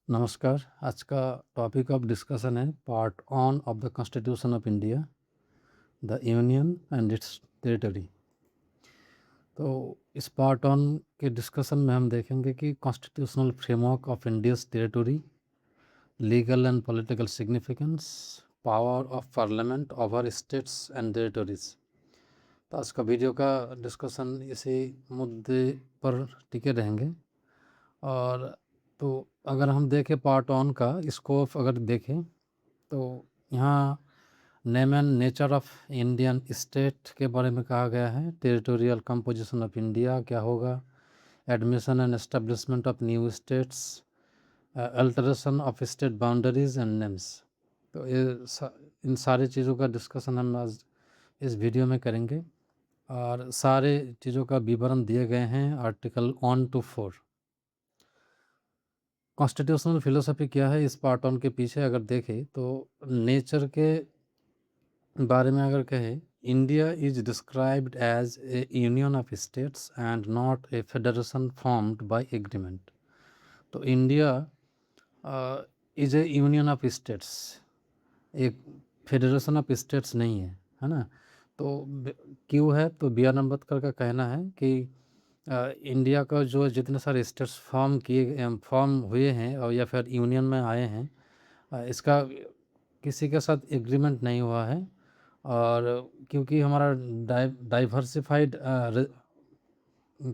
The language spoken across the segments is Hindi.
नमस्कार। आज का टॉपिक ऑफ डिस्कशन है part on off the constitution of India, the union and it's territory. तो इस पार्ट ऑन के डिस्कशन में हम देखेंगे कि constitutional framework of India's territory, legal and political significance, power of parliament over states and territories. तो आज का वीडियो का डिस्कशन इसी मुद्दे पर टिके रहेंगे। और तो अगर हम देखें पार्ट ऑन का स्कोप अगर देखें तो यहाँ name and nature of Indian state के बारे में कहा गया है। टेरिटोरियल कंपोजिशन ऑफ इंडिया क्या होगा, admission and establishment of new states, alteration of state boundaries and names. तो इन सारी चीज़ों का डिस्कशन हम आज इस वीडियो में करेंगे और सारे चीज़ों का विवरण दिए गए हैं आर्टिकल 1 to 4। कॉन्स्टिट्यूशनल फिलोसफी क्या है इस पार्ट ऑन के पीछे अगर देखें तो नेचर के बारे में अगर कहें, India is described as a union of states and not a federation formed by agreement. तो India is a union of states, एक फेडरेशन ऑफ स्टेट्स नहीं है, है ना। तो क्यों है, तो बी आर अम्बेडकर का कहना है कि इंडिया का जो जितने सारे स्टेट्स फॉर्म हुए हैं और या फिर यूनियन में आए हैं, इसका किसी के साथ एग्रीमेंट नहीं हुआ है। और क्योंकि हमारा डाइवर्सिफाइड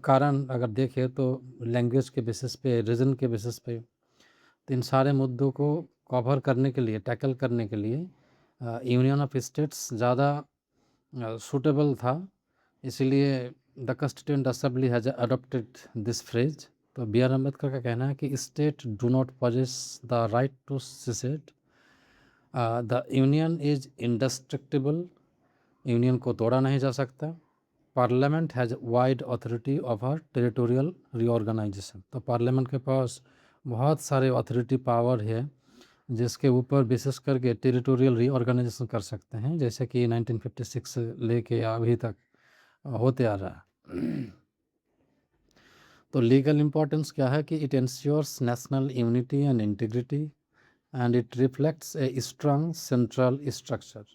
कारण अगर देखें तो लैंग्वेज के बेसिस पे, रीजन के बेसिस पे, तो इन सारे मुद्दों को कवर करने के लिए, टैकल करने के लिए यूनियन ऑफ स्टेट्स ज़्यादा सूटेबल था। इसीलिए the constituent assembly has adopted this phrase. तो बी आर अम्बेडकर का कहना है कि state do not possess the right to secede, the union is indestructible, union को तोड़ा नहीं जा सकता। Parliament has wide authority over territorial reorganisation. तो पार्लियामेंट के पास बहुत सारे अथॉरिटी पावर है जिसके ऊपर विशेष करके टेरिटोरियल रीऑर्गेनाइजेशन कर सकते हैं, जैसे कि 1956 से लेके अभी तक होते आ रहा है। तो लीगल इम्पोर्टेंस क्या है कि it ensures national unity and integrity and it reflects a strong central structure.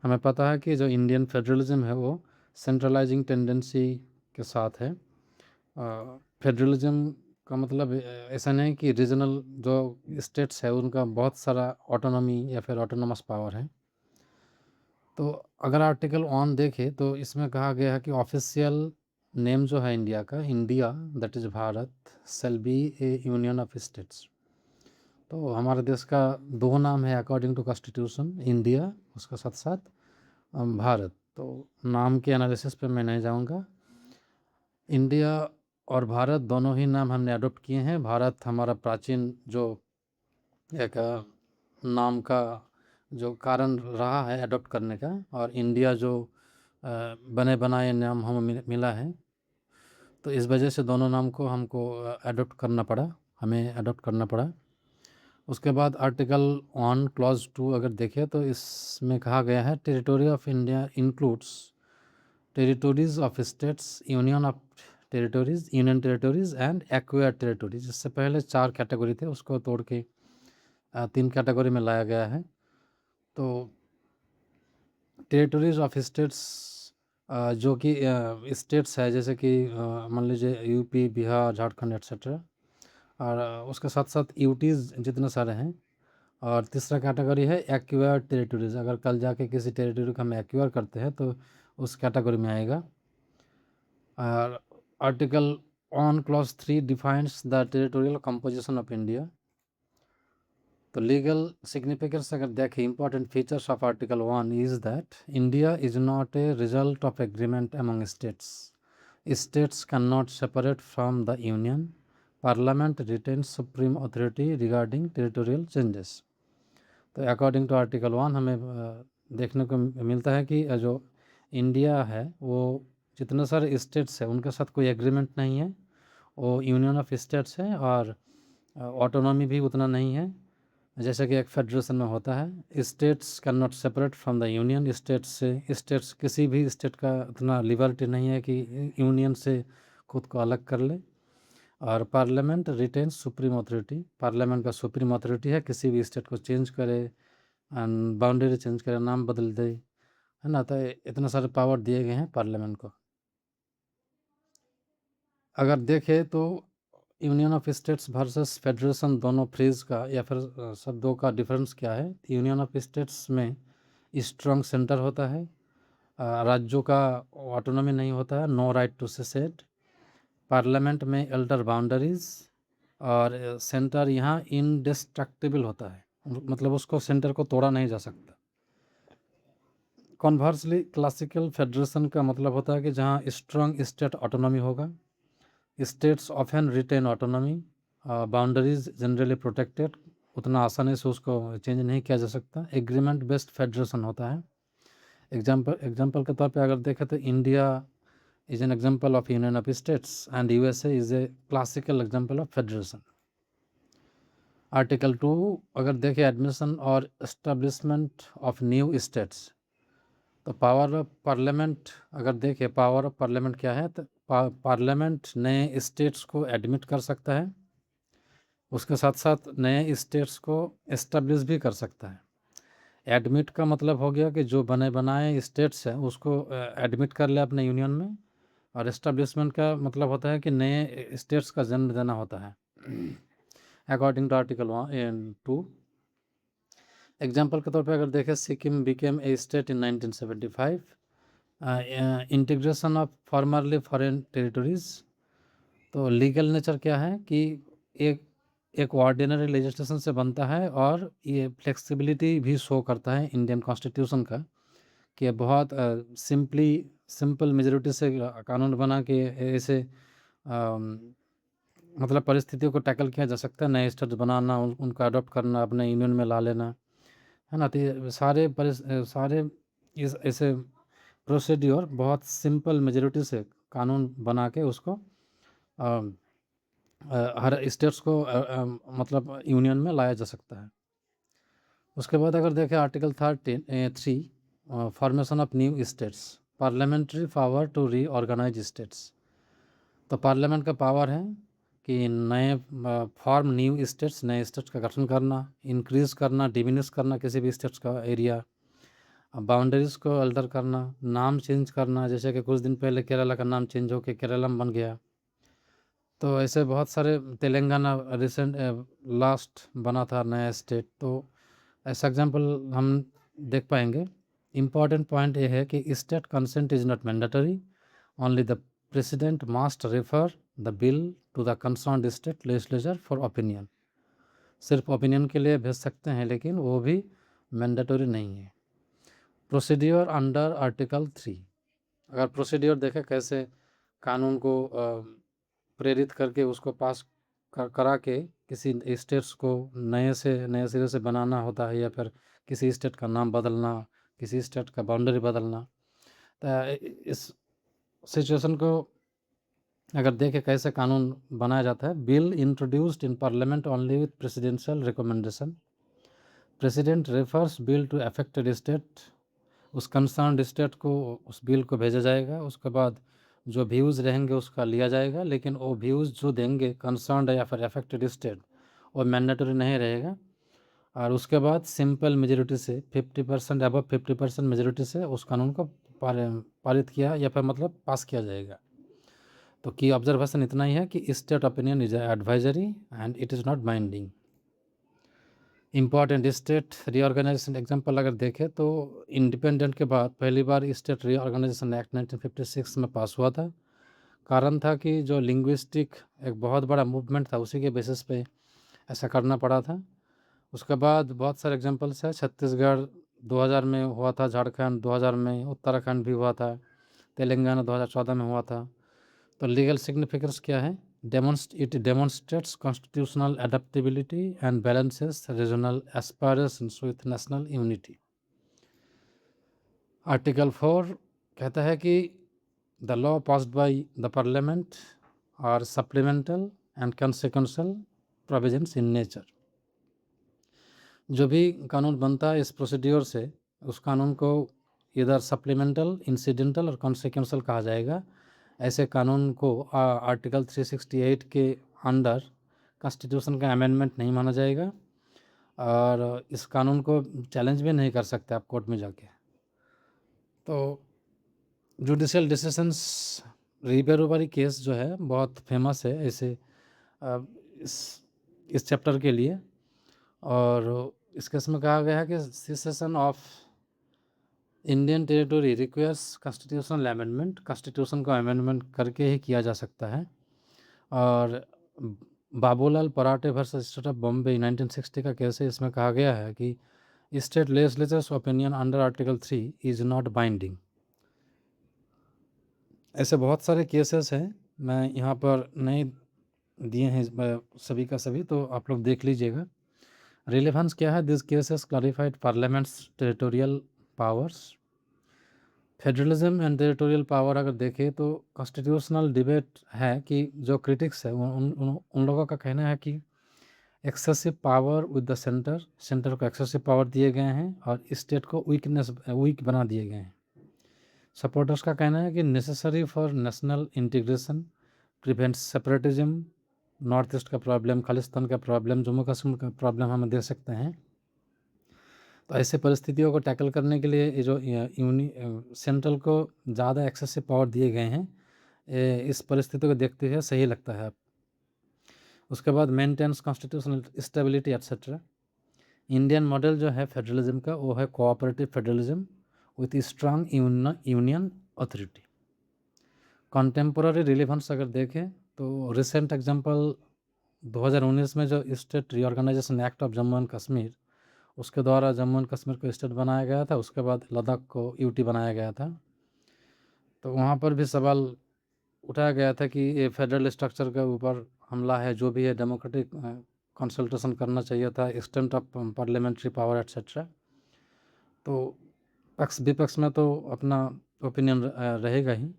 हमें पता है कि जो इंडियन फेडरलिज्म है वो सेंट्रलाइजिंग टेंडेंसी के साथ है। फेडरलिज्म का मतलब ऐसा नहीं कि रीजनल जो स्टेट्स है उनका बहुत सारा ऑटोनॉमी या फिर ऑटोनॉमस पावर है। तो अगर आर्टिकल 1 देखें तो इसमें कहा गया है कि ऑफिशियल नेम जो है इंडिया का, India that is Bharat, shall be A union of states. तो हमारे देश का दो नाम है अकॉर्डिंग टू कॉन्स्टिट्यूशन, इंडिया, उसका साथ साथ भारत। तो नाम के एनालिसिस पे मैं नहीं जाऊंगा। इंडिया और भारत दोनों ही नाम हमने अडोप्ट किए हैं। भारत हमारा प्राचीन जो एक नाम का जो कारण रहा है अडोप्ट करने का, और इंडिया जो बने बनाए नाम हमें मिला है, तो इस वजह से दोनों नाम को हमको अडोप्ट करना पड़ा, हमें अडोप्ट करना पड़ा। उसके बाद आर्टिकल 1 क्लॉज 2 अगर देखें तो इसमें कहा गया है territory of India includes territories of states, union of territories, union territories and acquired territories. इससे पहले 4 कैटेगरी थे, उसको तोड़ के 3 कैटेगरी में लाया गया है। तो टेरिटोरीज ऑफ स्टेट्स जो कि स्टेट्स है जैसे कि मान लीजिए यूपी, बिहार, झारखंड एट्सेट्रा, और उसके साथ साथ यूटीज़ जितने सारे हैं। और तीसरा कैटेगरी है एक्वायर्ड टेरिटोरीज, अगर कल जाके किसी टेरिटोरी को हम एक्वायर करते हैं तो उस कैटेगरी में आएगा। और article 1 clause 3 defines the territorial composition of India. तो लीगल सिग्निफिकेंस अगर देखें, important features of article 1 is that India is not a result of agreement among states, states can not separate from the union, parliament retains supreme authority regarding territorial changes. तो अकॉर्डिंग टू आर्टिकल 1 हमें देखने को मिलता है कि जो इंडिया है वो जितने सारे स्टेट्स हैं उनके साथ कोई एग्रीमेंट नहीं है, वो यूनियन ऑफ स्टेट्स है, और ऑटोनॉमी भी उतना नहीं है जैसे कि एक फेडरेशन में होता है। States can not separate from the union, states किसी भी स्टेट का उतना लिबर्टी नहीं है कि यूनियन से खुद को अलग कर ले। और parliament retains supreme authority, parliament का सुप्रीम अथॉरिटी है, किसी भी स्टेट को चेंज करे, बाउंड्री चेंज करे, नाम बदल दे, है ना। तो इतने सारे पावर दिए गए हैं पार्लियामेंट को। अगर देखें तो union of states versus federation, दोनों फ्रेज का या फिर शब्दों का डिफरेंस क्या है। यूनियन ऑफ स्टेट्स में स्ट्रॉन्ग सेंटर होता है, राज्यों का ऑटोनॉमी नहीं होता है, नो राइट टू सेसेड। पार्लियामेंट में एल्डर बाउंड्रीज, और सेंटर यहाँ इनडिस्ट्रक्टिबल होता है, मतलब उसको सेंटर को तोड़ा नहीं जा सकता। कॉन्वर्सली क्लासिकल फेडरेशन का मतलब होता है कि जहाँ स्ट्रॉन्ग स्टेट ऑटोनॉमी होगा, states often retain autonomy, boundaries generally protected, उतना आसानी से उसको चेंज नहीं किया जा सकता। एग्रीमेंट बेस्ड फेडरेशन होता है। एग्जाम्पल के तौर पे अगर देखें तो India is an example of union of states and USA is a classical example of federation. Article 2 अगर देखें एडमिशन और एस्टेब्लिशमेंट ऑफ न्यू स्टेट्स, तो पावर ऑफ पार्लियामेंट अगर देखें, पावर ऑफ पार्लियामेंट क्या है, तो पार्लियामेंट नए स्टेट्स को एडमिट कर सकता है, उसके साथ साथ नए स्टेट्स को एस्टेब्लिश भी कर सकता है। एडमिट का मतलब हो गया कि जो बने बनाए स्टेट्स हैं उसको एडमिट कर ले अपने यूनियन में, और एस्टेब्लिशमेंट का मतलब होता है कि नए स्टेट्स का जन्म देना होता है अकॉर्डिंग टू आर्टिकल 2। एग्जाम्पल के तौर पे अगर देखें, Sikkim became a state in 1975, integration of formerly foreign territories. तो लीगल नेचर क्या है कि एक ऑर्डिनरी लेजिस्लेशन से बनता है, और ये फ्लेक्सिबिलिटी भी शो करता है इंडियन कॉन्स्टिट्यूशन का, कि बहुत सिंपल मेजोरिटी से कानून बना के ऐसे मतलब परिस्थितियों को टैकल किया जा सकता है। नए स्टेट बनाना, उनको अडॉप्ट करना, अपने यूनियन में ला लेना, है ना। तो ये सारे इस ऐसे प्रोसीड्योर बहुत सिंपल मेजोरिटी से कानून बना के उसको हर स्टेट्स को मतलब यूनियन में लाया जा सकता है। उसके बाद अगर देखें article 3 formation of new states, parliamentary power to reorganise states. तो पार्लियामेंट का पावर है कि नए फॉर्म न्यू स्टेट्स, नए स्टेट्स का गठन करना, इंक्रीज करना, डिमिनिश करना किसी भी स्टेट्स का एरिया, बाउंड्रीज को अल्टर करना, नाम चेंज करना, जैसे कि कुछ दिन पहले केरला का नाम चेंज होकर केरलम बन गया। तो ऐसे बहुत सारे, तेलंगाना रिसेंट लास्ट बना था नया स्टेट। तो ऐसा एग्जांपल हम देख पाएंगे। इम्पॉर्टेंट पॉइंट ये है कि state consent is not mandatory, only the president must refer the bill to the concerned state legislature for opinion. सिर्फ ओपिनियन के लिए भेज सकते हैं, लेकिन वो भी मैंडेटरी नहीं है। प्रोसीड्योर अंडर आर्टिकल 3, अगर प्रोसीड्योर देखें कैसे कानून को प्रेरित करके उसको पास करा के किसी स्टेट्स को नए सिरे से बनाना होता है, या फिर किसी स्टेट का नाम बदलना, किसी स्टेट का बाउंड्री बदलना। तो इस सिचुएशन को अगर देखें कैसे कानून बनाया जाता है, bill introduced in parliament only with presidential recommendation, president refers bill to affected state, उस कंसर्न्ड स्टेट को उस बिल को भेजा जाएगा, उसके बाद जो व्यूज़ रहेंगे उसका लिया जाएगा, लेकिन वो व्यूज़ जो देंगे कंसर्न्ड या फिर अफेक्टेड स्टेट, वो मैंडेटरी नहीं रहेगा। और उसके बाद सिंपल मेजोरिटी से 50% अबव 50% मेजोरिटी से उस कानून को पारित किया या फिर मतलब पास किया जाएगा। तो की ऑब्जर्वेशन इतना ही है कि state opinion is advisory and it is not binding. Important state reorganisation example अगर देखें तो इंडिपेंडेंट के बाद पहली बार स्टेट रीऑर्गेनाइजेशन एक्ट 1956 में पास हुआ था। कारण था कि जो लिंग्विस्टिक एक बहुत बड़ा मूवमेंट था, उसी के बेसिस पे ऐसा करना पड़ा था। उसके बाद बहुत सारे एग्जांपल्स है, छत्तीसगढ़ 2000 में हुआ था, झारखंड 2000 में, उत्तराखंड भी हुआ था, तेलंगाना 2014 में हुआ था। तो लीगल सिग्निफिकेंस क्या है? It demonstrates constitutional adaptability and balances regional aspirations with national unity. Article 4 कहता है कि the law passed by the parliament are supplemental and consequential provisions in nature. जो भी कानून बनता है इस प्रोसीड्योर से, उस कानून को इधर सप्लीमेंटल, इंसिडेंटल और कॉन्सिक्वेंशियल कहा जाएगा। ऐसे कानून को आर्टिकल 368 के अंडर कॉन्स्टिट्यूशन का अमेंडमेंट नहीं माना जाएगा और इस कानून को चैलेंज भी नहीं कर सकते आप कोर्ट में जाके। तो जुडिशियल डिसीजंस रिपेरोबरी केस जो है बहुत फेमस है ऐसे इस चैप्टर के लिए। और इस केस में कहा गया है कि secession of Indian territory requires constitutional amendment, constitution को अमेंडमेंट करके ही किया जा सकता है। और Babulal Parate versus state of Bombay 1960 का केस है, इसमें कहा गया है कि state legislature's opinion under article 3 is not binding. ऐसे बहुत सारे केसेस हैं, मैं यहाँ पर नहीं दिए हैं सभी का सभी, तो आप लोग देख लीजिएगा। रिलेवेंस क्या है, this cases clarified parliaments territorial powers. Federalism and territorial power अगर देखें तो कॉन्स्टिट्यूशनल डिबेट है कि जो क्रिटिक्स है उन लोगों का कहना है कि excessive power with the centre को एक्सेसिव पावर दिए गए हैं और स्टेट को वीक बना दिए गए हैं। सपोर्टर्स का कहना है कि necessary for national integration, prevent separatism, north east का प्रॉब्लम, खालिस्तान का प्रॉब्लम, जम्मू कश्मीर का प्रॉब्लम हम देख सकते हैं। तो ऐसे परिस्थितियों को टैकल करने के लिए ये जो सेंट्रल को ज़्यादा एक्सेसिव पावर दिए गए हैं, इस परिस्थिति को देखते हुए सही लगता है। उसके बाद maintains constitutional stability et cetera. Indian model जो है फेडरलिज्म का वो है cooperative federalism with strong union authority. Contemporary relevance अगर देखें तो रिसेंट एग्जांपल 2019 में जो state reorganisation act of Jammu and Kashmir, उसके द्वारा जम्मू एंड कश्मीर को स्टेट बनाया गया था, उसके बाद लद्दाख को यूटी बनाया गया था। तो वहाँ पर भी सवाल उठाया गया था कि ये फेडरल स्ट्रक्चर के ऊपर हमला है, जो भी है डेमोक्रेटिक कंसल्टेशन करना चाहिए था, extent of parliamentary power etcetera. तो पक्ष विपक्ष में तो अपना ओपिनियन रहेगा ही।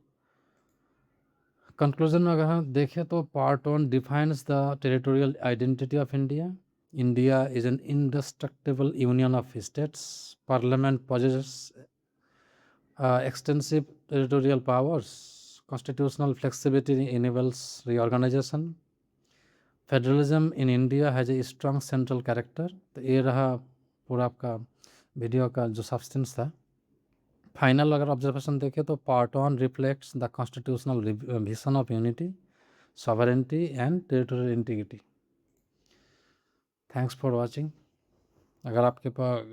कंक्लूजन में अगर हम देखें तो part 1 defines the territorial identity of India. India is an indestructible union of states. Parliament possesses extensive territorial powers. Constitutional flexibility enables reorganization. Federalism in India has a strong central character. तो ये रहा पूरा आपका वीडियो का जो सब्सटेंस था। फाइनल अगर ऑब्जर्वेशन देखें तो part 1 reflects the constitutional vision of unity, sovereignty and territorial integrity. Thanks for watching. अगर आपके पास